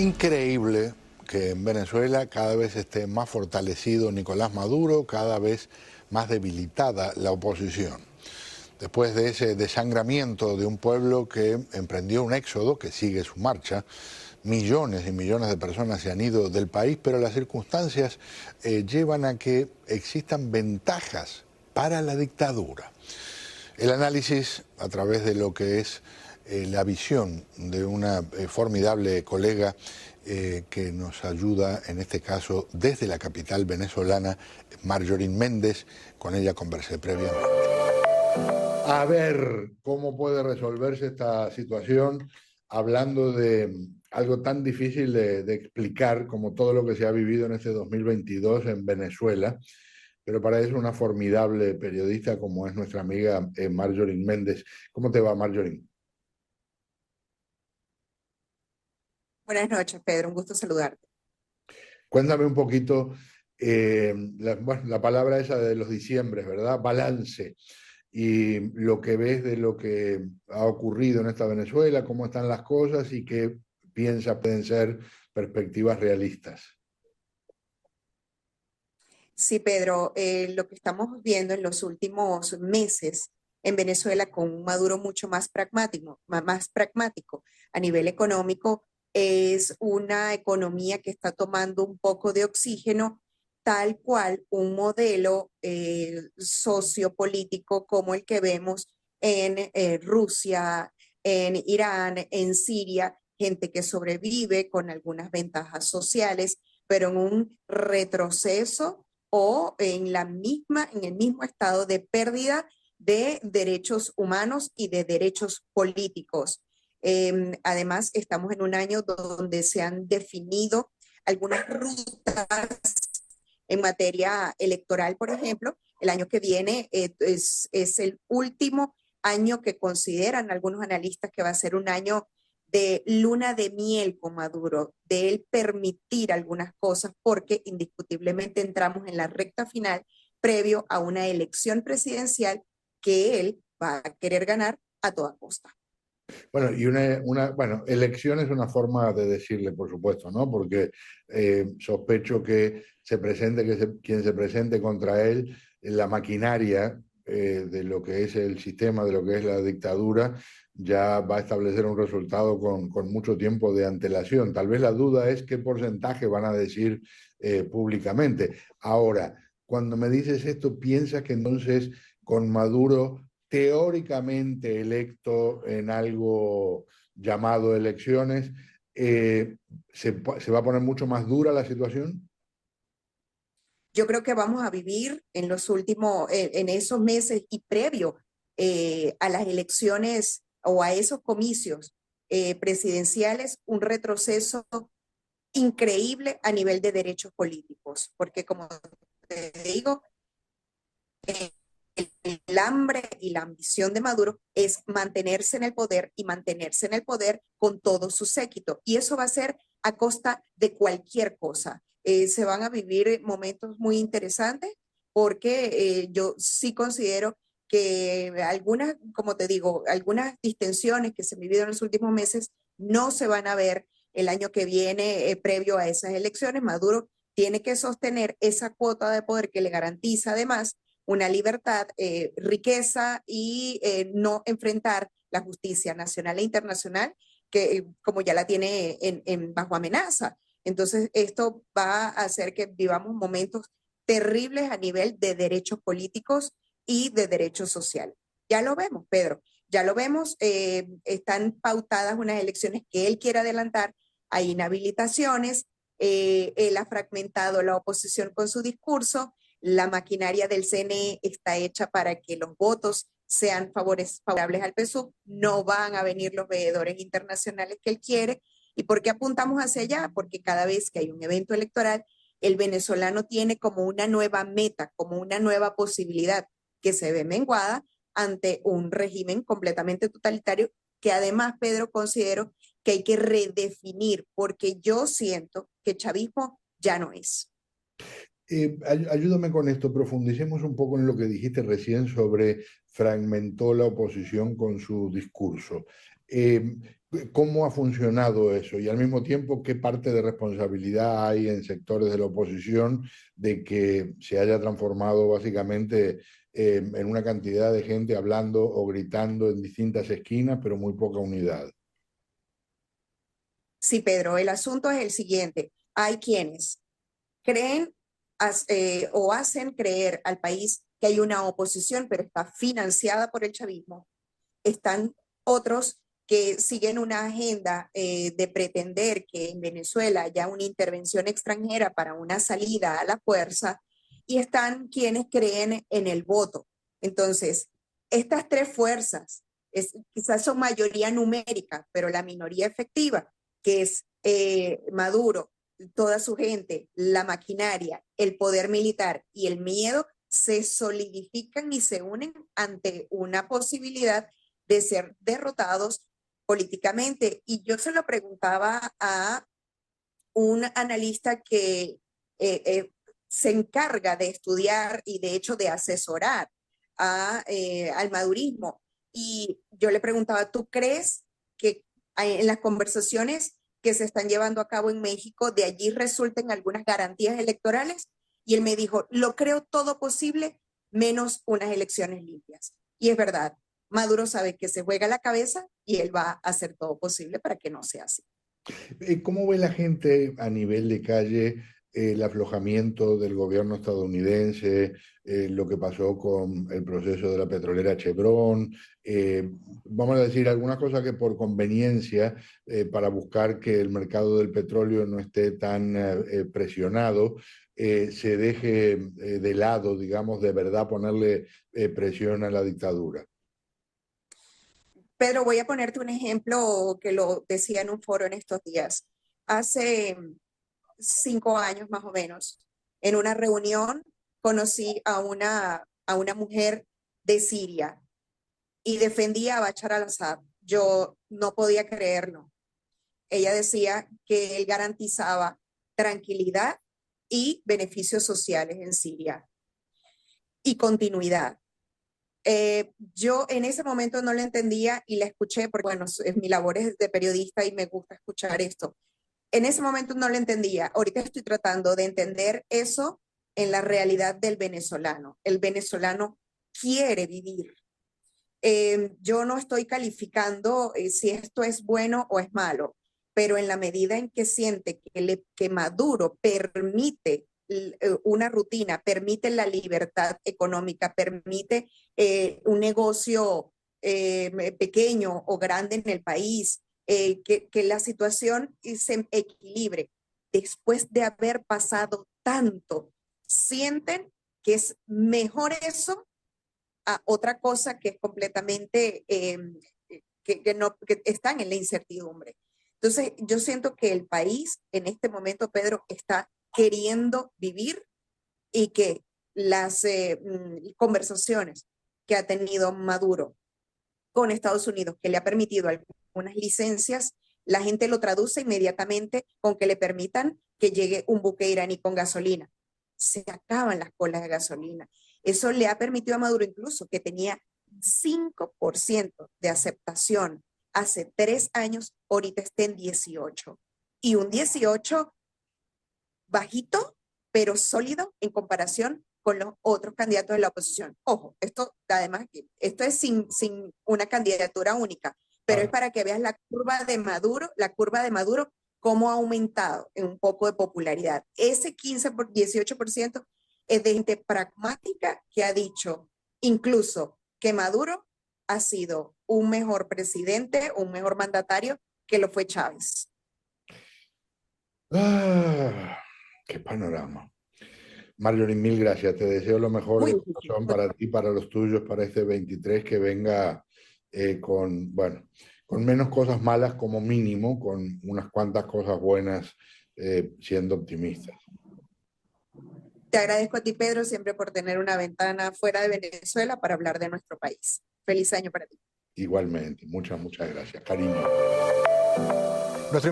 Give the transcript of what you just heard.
increíble que en Venezuela cada vez esté más fortalecido Nicolás Maduro, cada vez más debilitada la oposición. Después de ese desangramiento de un pueblo que emprendió un éxodo, que sigue su marcha, millones y millones de personas se han ido del país, pero las circunstancias llevan a que existan ventajas para la dictadura. El análisis a través de lo que es la visión de una formidable colega que nos ayuda en este caso desde la capital venezolana, Marjorie Méndez. Con ella conversé previamente. A ver cómo puede resolverse esta situación hablando de algo tan difícil de explicar como todo lo que se ha vivido en este 2022 en Venezuela. Pero para eso una formidable periodista como es nuestra amiga Marjorie Méndez. ¿Cómo te va, Marjorie? Buenas noches, Pedro. Un gusto saludarte. Cuéntame un poquito, la palabra esa de los diciembres, ¿verdad? Balance. Y lo que ves de lo que ha ocurrido en esta Venezuela, cómo están las cosas y qué piensas pueden ser perspectivas realistas. Sí, Pedro, lo que estamos viendo en los últimos meses en Venezuela con un Maduro mucho más pragmático a nivel económico, es una economía que está tomando un poco de oxígeno, tal cual un modelo sociopolítico como el que vemos en Rusia, en Irán, en Siria, gente que sobrevive con algunas ventajas sociales, pero en un retroceso o en el mismo estado de pérdida de derechos humanos y de derechos políticos. Además, estamos en un año donde se han definido algunas rutas en materia electoral, por ejemplo. El año que viene es el último año que consideran algunos analistas que va a ser un año de luna de miel con Maduro, de él permitir algunas cosas, porque indiscutiblemente entramos en la recta final previo a una elección presidencial que él va a querer ganar a toda costa. Bueno, y bueno, elección es una forma de decirle, por supuesto, ¿no? Porque sospecho que quien se presente contra él, la maquinaria de lo que es el sistema, de lo que es la dictadura, ya va a establecer un resultado con mucho tiempo de antelación. Tal vez la duda es qué porcentaje van a decir públicamente. Ahora, cuando me dices esto, ¿piensas que entonces con Maduro teóricamente electo en algo llamado elecciones, se va a poner mucho más dura la situación? Yo creo que vamos a vivir en los últimos, en esos meses y previo a las elecciones o a esos comicios presidenciales, un retroceso increíble a nivel de derechos políticos, porque como te digo, el hambre y la ambición de Maduro es mantenerse en el poder y mantenerse en el poder con todo su séquito. Y eso va a ser a costa de cualquier cosa. Se van a vivir momentos muy interesantes porque yo sí considero que algunas, como te digo, algunas distensiones que se han vivido en los últimos meses no se van a ver el año que viene previo a esas elecciones. Maduro tiene que sostener esa cuota de poder que le garantiza además una libertad, riqueza y no enfrentar la justicia nacional e internacional que como ya la tiene bajo amenaza. Entonces, esto va a hacer que vivamos momentos terribles a nivel de derechos políticos y de derechos sociales. Ya lo vemos, Pedro, ya lo vemos, están pautadas unas elecciones que él quiere adelantar, hay inhabilitaciones, él ha fragmentado la oposición con su discurso, la maquinaria del CNE está hecha para que los votos sean favorables al PSUV, no van a venir los veedores internacionales que él quiere. ¿Y por qué apuntamos hacia allá? Porque cada vez que hay un evento electoral, el venezolano tiene como una nueva meta, como una nueva posibilidad que se ve menguada ante un régimen completamente totalitario que además, Pedro, considero que hay que redefinir, porque yo siento que chavismo ya no es. Ayúdame con esto, profundicemos un poco en lo que dijiste recién sobre fragmentó la oposición con su discurso. ¿Cómo ha funcionado eso? Y al mismo tiempo, ¿qué parte de responsabilidad hay en sectores de la oposición de que se haya transformado básicamente en una cantidad de gente hablando o gritando en distintas esquinas, pero muy poca unidad? Sí, Pedro, el asunto es el siguiente. Hay quienes creen o hacen creer al país que hay una oposición, pero está financiada por el chavismo. Están otros que siguen una agenda de pretender que en Venezuela haya una intervención extranjera para una salida a la fuerza, y están quienes creen en el voto. Entonces, estas tres fuerzas quizás son mayoría numérica, pero la minoría efectiva, que es Maduro, toda su gente, la maquinaria, el poder militar y el miedo, se solidifican y se unen ante una posibilidad de ser derrotados políticamente. Y yo se lo preguntaba a un analista que se encarga de estudiar y de hecho de asesorar al madurismo. Y yo le preguntaba, ¿tú crees que en las conversaciones que se están llevando a cabo en México, de allí resulten algunas garantías electorales? Y él me dijo, lo creo todo posible, menos unas elecciones limpias. Y es verdad, Maduro sabe que se juega la cabeza y él va a hacer todo posible para que no sea así. ¿Cómo ve la gente a nivel de calle el aflojamiento del gobierno estadounidense, lo que pasó con el proceso de la petrolera Chevron? Vamos a decir algunas cosas que por conveniencia, para buscar que el mercado del petróleo no esté tan presionado, se deje de lado, digamos, de verdad ponerle presión a la dictadura. Pedro, voy a ponerte un ejemplo que lo decía en un foro en estos días. Hace 5 años más o menos, en una reunión, conocí a una mujer de Siria y defendía a Bashar al-Assad. Yo no podía creerlo. Ella decía que él garantizaba tranquilidad y beneficios sociales en Siria y continuidad. Yo en ese momento no la entendía y la escuché porque, bueno, es mi labor es de periodista y me gusta escuchar esto. En ese momento no lo entendía. Ahorita estoy tratando de entender eso en la realidad del venezolano. El venezolano quiere vivir. Yo no estoy calificando si esto es bueno o es malo, pero en la medida en que siente que Maduro permite una rutina, permite la libertad económica, permite un negocio pequeño o grande en el país, que la situación se equilibre. Después de haber pasado tanto, sienten que es mejor eso a otra cosa que es completamente, no, que están en la incertidumbre. Entonces, yo siento que el país en este momento, Pedro, está queriendo vivir, y que las conversaciones que ha tenido Maduro con Estados Unidos, que le ha permitido algunas licencias, la gente lo traduce inmediatamente con que le permitan que llegue un buque iraní con gasolina. Se acaban las colas de gasolina. Eso le ha permitido a Maduro, incluso que tenía 5% de aceptación hace 3 años, ahorita está en 18. Y un 18 bajito, pero sólido en comparación con los otros candidatos de la oposición. Ojo, esto además, esto es sin una candidatura única, pero es Claro. para que veas la curva de Maduro, cómo ha aumentado en un poco de popularidad. Ese 18% es de gente pragmática que ha dicho incluso que Maduro ha sido un mejor presidente, un mejor mandatario que lo fue Chávez. Ah, qué panorama. Marjorie, mil gracias. Te deseo lo mejor Muy de difícil. corazón para ti, para los tuyos, para este 23, que venga con, bueno, con menos cosas malas como mínimo, con unas cuantas cosas buenas, siendo optimistas. Te agradezco a ti, Pedro, siempre por tener una ventana fuera de Venezuela para hablar de nuestro país. Feliz año para ti. Igualmente, muchas, muchas gracias. Cariño.